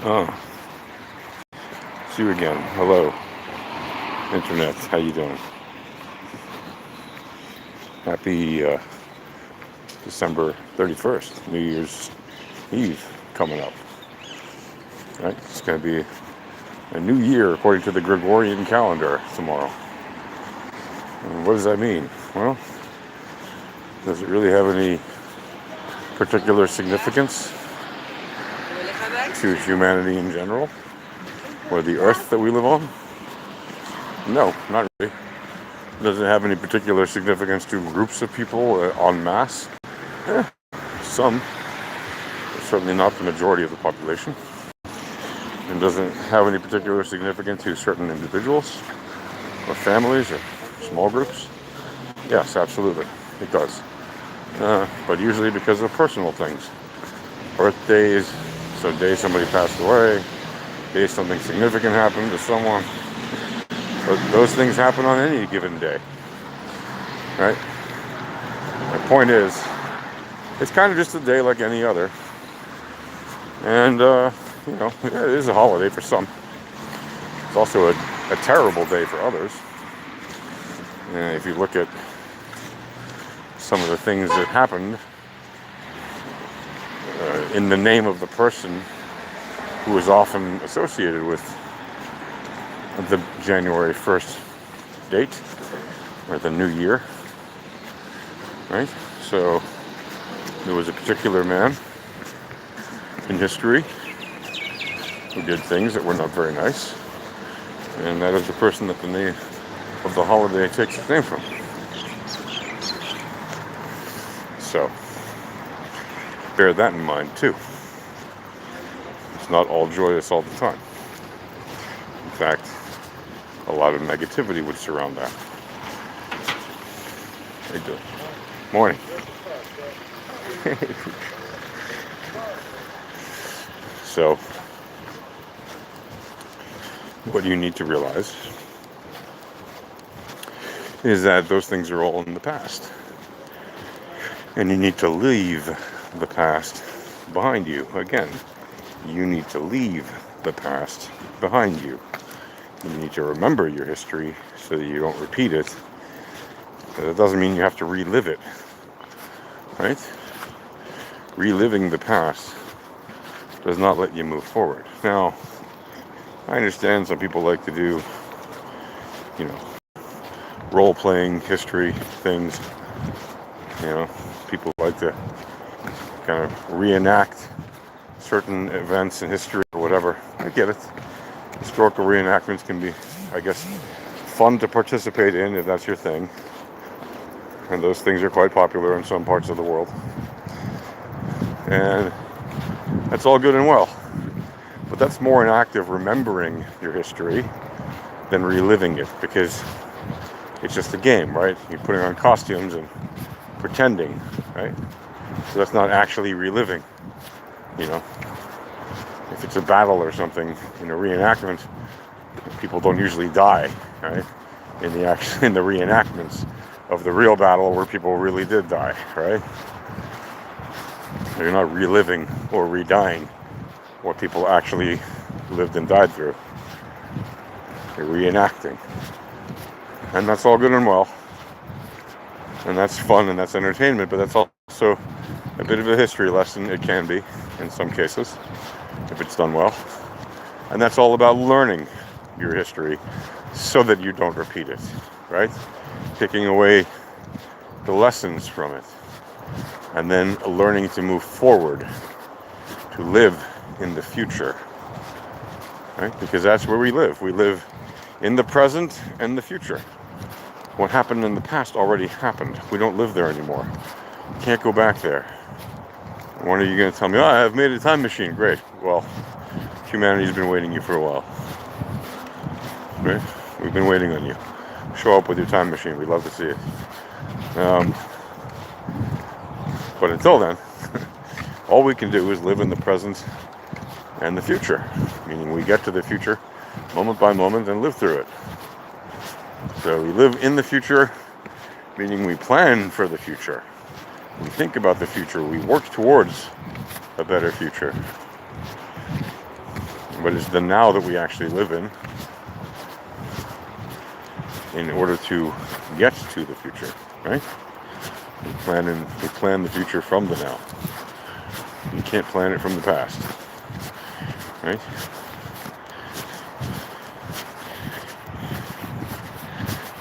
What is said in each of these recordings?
Oh, see you again. Hello, Internet. How you doing? Happy December 31st, New Year's Eve coming up. Right? It's going to be a new year according to the Gregorian calendar tomorrow. And what does that mean? Well, does it really have any particular significance to humanity in general? Or the earth that we live on? No, not really. Does it have any particular significance to groups of people en masse? Some, but certainly not the majority of the population. And doesn't have any particular significance to certain individuals or families or small groups? Yes, absolutely, it does. But usually because of personal things. Birthdays, so days somebody passed away, days something significant happened to someone. But those things happen on any given day, right? My point is, it's kind of just a day like any other. And, it is a holiday for some. It's also a terrible day for others. And if you look at some of the things that happened in the name of the person who is often associated with the January 1st date, or the new year, right? So there was a particular man in history who did things that were not very nice, and that is the person that the name of the holiday takes its name from. So bear that in mind too. It's not all joyous all the time. In fact, a lot of negativity would surround that. How you doing? Morning. So, what you need to realize is that those things are all in the past. And you need to leave the past behind you. Again, you need to leave the past behind you. You need to remember your history so that you don't repeat it. But that doesn't mean you have to relive it, right? Reliving the past does not let you move forward. Now, I understand some people like to do, role-playing history things. People like to kind of reenact certain events in history or whatever. I get it. Historical reenactments can be, I guess, fun to participate in if that's your thing. And those things are quite popular in some parts of the world. And that's all good and well. But that's more an act of remembering your history than reliving it, because it's just a game, right? You're putting on costumes and pretending, right? So that's not actually reliving, If it's a battle or something in a reenactment, people don't usually die, right? In the reenactments of the real battle where people really did die, right? You're not reliving or redying what people actually lived and died through. You're reenacting. And that's all good and well. And that's fun and that's entertainment, but that's also a bit of a history lesson. It can be, in some cases, if it's done well. And that's all about learning your history so that you don't repeat it, right? Taking away the lessons from it. And then learning to move forward, to live in the future, right? Because that's where we live. We live in the present and the future. What happened in the past already happened. We don't live there anymore. Can't go back there. When are you going to tell me, I've made a time machine? Great. Well, humanity's been waiting you for a while. Right? We've been waiting on you. Show up with your time machine. We'd love to see it. But until then, all we can do is live in the present and the future. Meaning we get to the future moment by moment and live through it. So we live in the future, meaning we plan for the future. We think about the future. We work towards a better future. but it's the now that we actually live in order to get to the future, right? We plan the future from the now. You can't plan it from the past, right?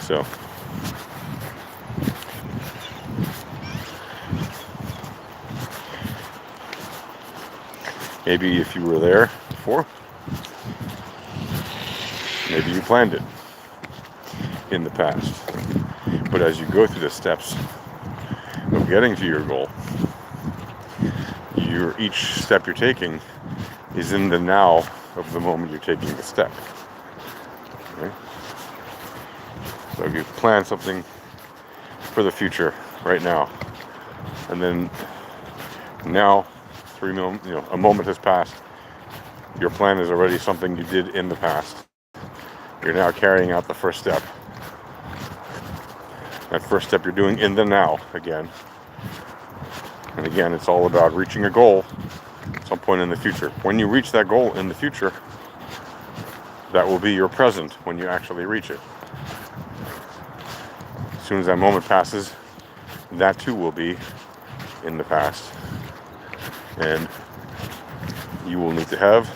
So maybe if you were there before, maybe you planned it in the past. But as you go through the steps of getting to your goal, each step you're taking is in the now of the moment you're taking the step. Okay? So if you plan something for the future right now, and then now a moment has passed, your plan is already something you did in the past. You're now carrying out the first step. That first step you're doing in the now again. And again, it's all about reaching a goal at some point in the future. When you reach that goal in the future, that will be your present when you actually reach it. As soon as that moment passes, that too will be in the past. And you will need to have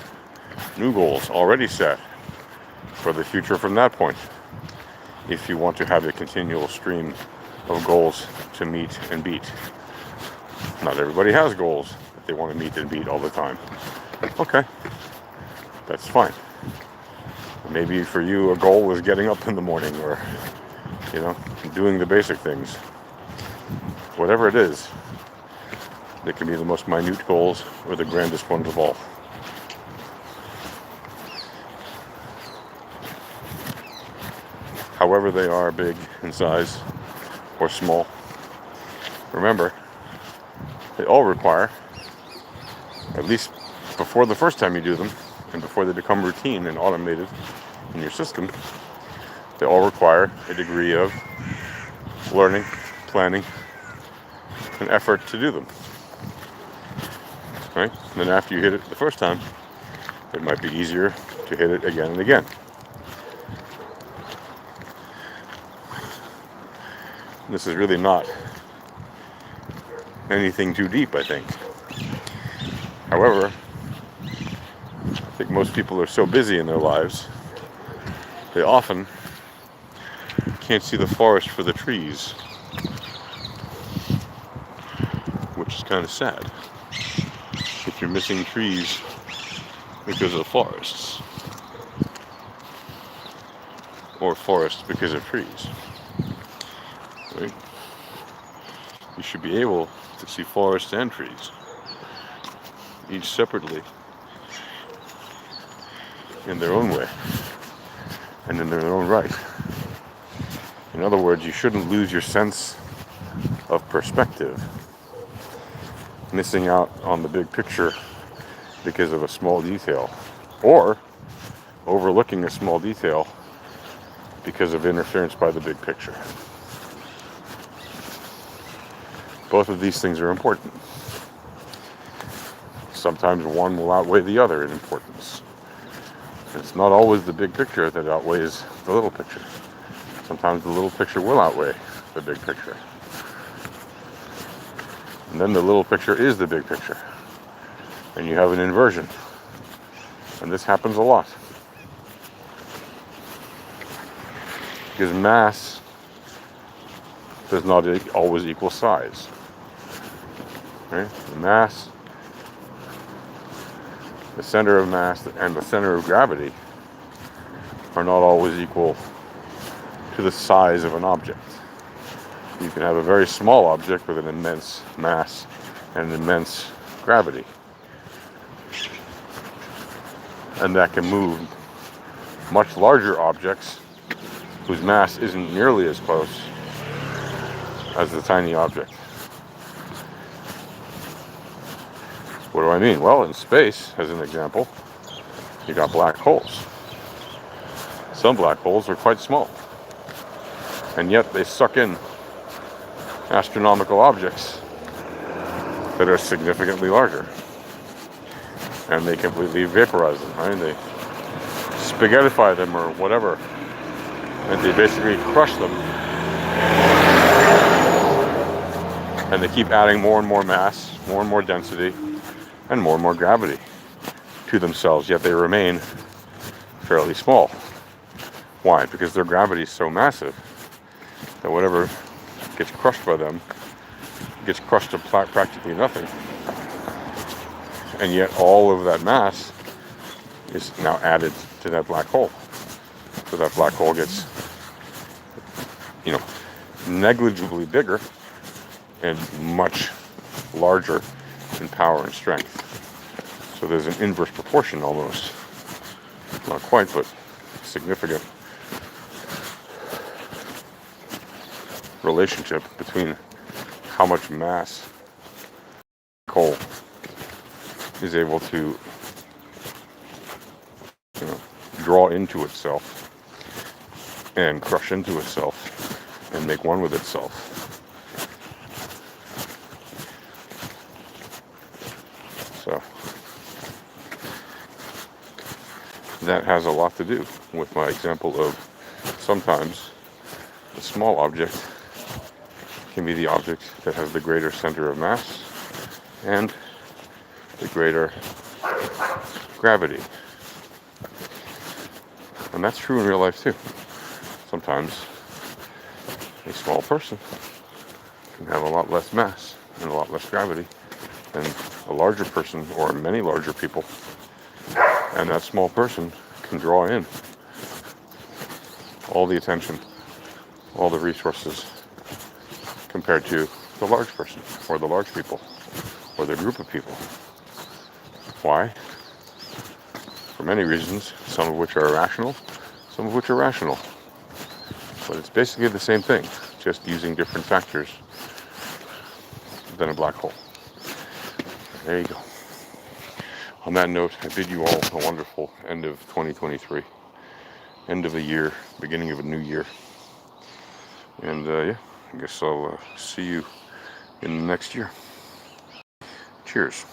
new goals already set for the future from that point, if you want to have a continual stream of goals to meet and beat. Not everybody has goals that they want to meet and beat all the time. Okay, that's fine. Maybe for you a goal is getting up in the morning, or doing the basic things. Whatever it is, they can be the most minute goals or the grandest ones of all. However they are, big in size or small, remember, they all require, at least before the first time you do them, and before they become routine and automated in your system, they all require a degree of learning, planning, and effort to do them. Right? And then after you hit it the first time, it might be easier to hit it again and again. This is really not anything too deep, I think. However, I think most people are so busy in their lives, they often can't see the forest for the trees, which is kind of sad. If you're missing trees because of forests, or forests because of trees, right? You should be able to see forests and trees, each separately, in their own way, and in their own right. In other words, you shouldn't lose your sense of perspective, missing out on the big picture because of a small detail, or overlooking a small detail because of interference by the big picture. Both of these things are important. Sometimes one will outweigh the other in importance. It's not always the big picture that outweighs the little picture. Sometimes the little picture will outweigh the big picture. And then the little picture is the big picture. And you have an inversion. And this happens a lot. Because mass does not always equal size. Right? The mass, the center of mass, and the center of gravity are not always equal to the size of an object. You can have a very small object with an immense mass and an immense gravity. And that can move much larger objects whose mass isn't nearly as close as the tiny object. What do I mean? Well, in space, as an example, you got black holes. Some black holes are quite small, and yet they suck in astronomical objects that are significantly larger. and they completely vaporize them, right? They spaghettify them or whatever, and they basically crush them, and they keep adding more and more mass, more and more density, and more gravity to themselves, yet they remain fairly small. Why? Because their gravity is so massive that whatever gets crushed by them gets crushed to practically nothing. And yet all of that mass is now added to that black hole. So that black hole gets, negligibly bigger and much larger in power and strength. So there's an inverse proportion almost. Not quite, but significant relationship between how much mass coal is able to draw into itself and crush into itself and make one with itself. So that has a lot to do with my example of sometimes the small object can be the object that has the greater center of mass and the greater gravity. And that's true in real life too. Sometimes a small person can have a lot less mass and a lot less gravity than a larger person or many larger people. And that small person can draw in all the attention, all the resources compared to the large person or the large people or the group of people. Why? For many reasons, some of which are irrational, some of which are rational. But it's basically the same thing, just using different factors than a black hole. There you go. On that note, I bid you all a wonderful end of 2023, end of a year, beginning of a new year. And I guess I'll see you in the next year. Cheers.